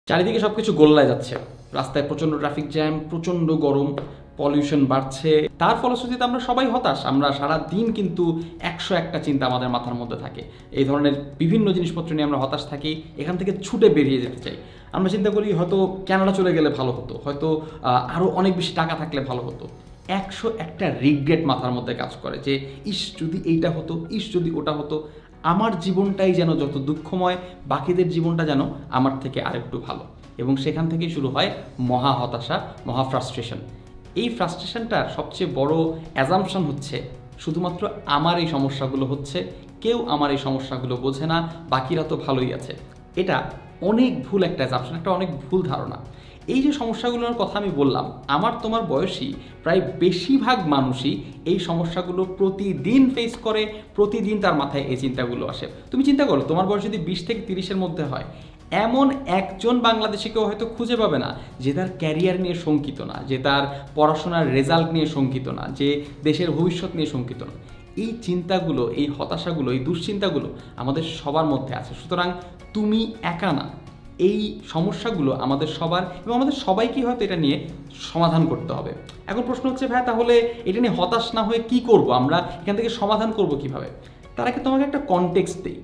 চারিদিকে সবকিছু গোল্লায় যাচ্ছে, রাস্তায় প্রচণ্ড ট্রাফিক জ্যাম, প্রচণ্ড গরম, পলিউশন বাড়ছে। তার ফলশ্রুতিতে আমরা সবাই হতাশ। আমরা সারা দিন কিন্তু 101টা চিন্তা আমাদের মাথার মধ্যে থাকে। এই ধরনের বিভিন্ন জিনিসপত্র নিয়ে আমরা হতাশ থাকি, এখান থেকে ছুটে বেরিয়ে যেতে চাই। আমরা চিন্তা করি হয়তো কানাডা চলে গেলে ভালো হতো, হয়তো আরও অনেক বেশি টাকা থাকলে ভালো হতো। 101টা রিগ্রেট মাথার মধ্যে কাজ করে যে ইস যদি এইটা হতো, ইস যদি ওটা হতো। আমার জীবনটাই যেন যত দুঃখময়, বাকিদের জীবনটা যেন আমার থেকে আরেকটু ভালো। এবং সেখান থেকেই শুরু হয় মহা হতাশা, মহা ফ্রাস্ট্রেশন। এই ফ্রাস্ট্রেশনটার সবচেয়ে বড় অ্যাজাম্পশন হচ্ছে শুধুমাত্র আমার এই সমস্যাগুলো হচ্ছে, কেউ আমার এই সমস্যাগুলো বোঝে না, বাকিরা তো ভালোই আছে। এটা অনেক ভুল একটা অ্যাজাম্পশন, একটা অনেক ভুল ধারণা। এই যে সমস্যাগুলোর কথা আমি বললাম, আমার তোমার বয়সী প্রায় বেশিরভাগ মানুষই এই সমস্যাগুলো প্রতিদিন ফেস করে, প্রতিদিন তার মাথায় এই চিন্তাগুলো আসে। তুমি চিন্তা করো, তোমার বয়স যদি 20 থেকে 30-এর মধ্যে হয়, এমন একজন বাংলাদেশিকেও হয়তো খুঁজে পাবে না যে তার ক্যারিয়ার নিয়ে শঙ্কিত না, যে তার পড়াশোনার রেজাল্ট নিয়ে শঙ্কিত না, যে দেশের ভবিষ্যৎ নিয়ে শঙ্কিত না। এই চিন্তাগুলো, এই হতাশাগুলো, এই দুশ্চিন্তাগুলো আমাদের সবার মধ্যে আছে। সুতরাং তুমি একা না। এই সমস্যাগুলো আমাদের সবার, এবং আমাদের সবাইকেই হয়তো এটা নিয়ে সমাধান করতে হবে। এখন প্রশ্ন হচ্ছে, ভাই তাহলে এটা নিয়ে হতাশ না হয়ে কী করব, আমরা এখান থেকে সমাধান করব কিভাবে? তার আগে তোমাকে একটা কনটেক্সট দিই।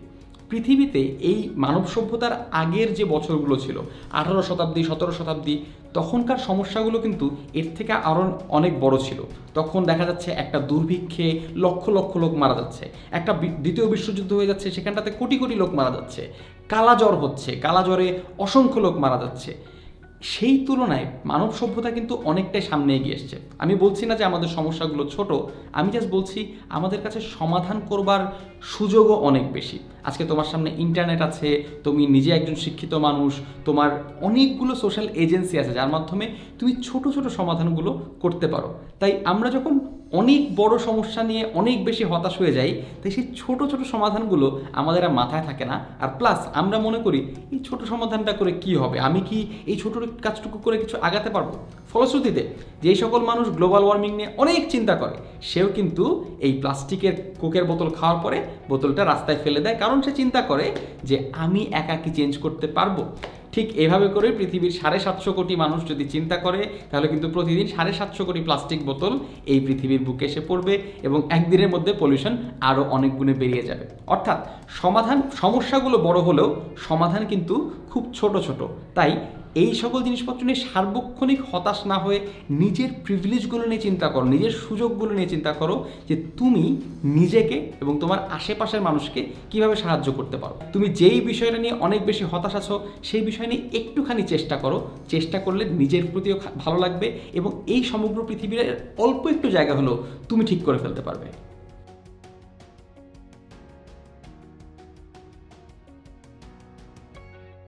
পৃথিবীতে এই মানব সভ্যতার আগের যে বছরগুলো ছিল, 18 শতাব্দী, 17 শতাব্দী, তখনকার সমস্যাগুলো কিন্তু এর থেকে আরও অনেক বড় ছিল। তখন দেখা যাচ্ছে একটা দুর্ভিক্ষে লক্ষ লক্ষ লোক মারা যাচ্ছে, একটা দ্বিতীয় বিশ্বযুদ্ধ হয়ে যাচ্ছে, সেখানটাতে কোটি কোটি লোক মারা যাচ্ছে, কালাজ্বর হচ্ছে, কালাজ্বরে অসংখ্য লোক মারা যাচ্ছে। সেই তুলনায় মানব সভ্যতা কিন্তু অনেকটাই সামনে এগিয়ে এসছে। আমি বলছি না যে আমাদের সমস্যাগুলো ছোট, আমি জাস্ট বলছি আমাদের কাছে সমাধান করবার সুযোগও অনেক বেশি। আজকে তোমার সামনে ইন্টারনেট আছে, তুমি নিজে একজন শিক্ষিত মানুষ, তোমার অনেকগুলো সোশ্যাল এজেন্সি আছে যার মাধ্যমে তুমি ছোট ছোট সমাধানগুলো করতে পারো। তাই আমরা যখন অনেক বড় সমস্যা নিয়ে অনেক বেশি হতাশ হয়ে যাই, তাই সেই ছোট ছোট সমাধানগুলো আমাদের আর মাথায় থাকে না। আর প্লাস আমরা মনে করি এই ছোট সমাধানটা করে কি হবে, আমি কি এই ছোট কাজটুকু করে কিছু আগাতে পারবো? ফলশ্রুতিতে যেই সকল মানুষ গ্লোবাল ওয়ার্মিং নিয়ে অনেক চিন্তা করে, সেও কিন্তু এই প্লাস্টিকের কোকের বোতল খাওয়ার পরে বোতলটা রাস্তায় ফেলে দেয়, কারণ সে চিন্তা করে যে আমি একা কি চেঞ্জ করতে পারবো। ঠিক এভাবে করে পৃথিবীর 750 কোটি মানুষ যদি চিন্তা করে, তাহলে কিন্তু প্রতিদিন 750 কোটি প্লাস্টিক বোতল এই পৃথিবীর বুকে এসে পড়বে, এবং একদিনের মধ্যে পলিউশন আরও অনেক গুণে বেরিয়ে যাবে। অর্থাৎ সমস্যাগুলো বড় হলেও সমাধান কিন্তু খুব ছোট ছোট। তাই এই সকল জিনিসপত্র নিয়ে সার্বক্ষণিক হতাশ না হয়ে নিজের প্রিভিলেজগুলো নিয়ে চিন্তা করো, নিজের সুযোগগুলো নিয়ে চিন্তা করো যে তুমি নিজেকে এবং তোমার আশেপাশের মানুষকে কিভাবে সাহায্য করতে পারো। তুমি যেই বিষয়টা নিয়ে অনেক বেশি হতাশ আছো, সেই বিষয় নিয়ে একটুখানি চেষ্টা করো। চেষ্টা করলে নিজের প্রতিও ভালো লাগবে, এবং এই সমগ্র পৃথিবীর অল্প একটু জায়গা হলেও তুমি ঠিক করে ফেলতে পারবে।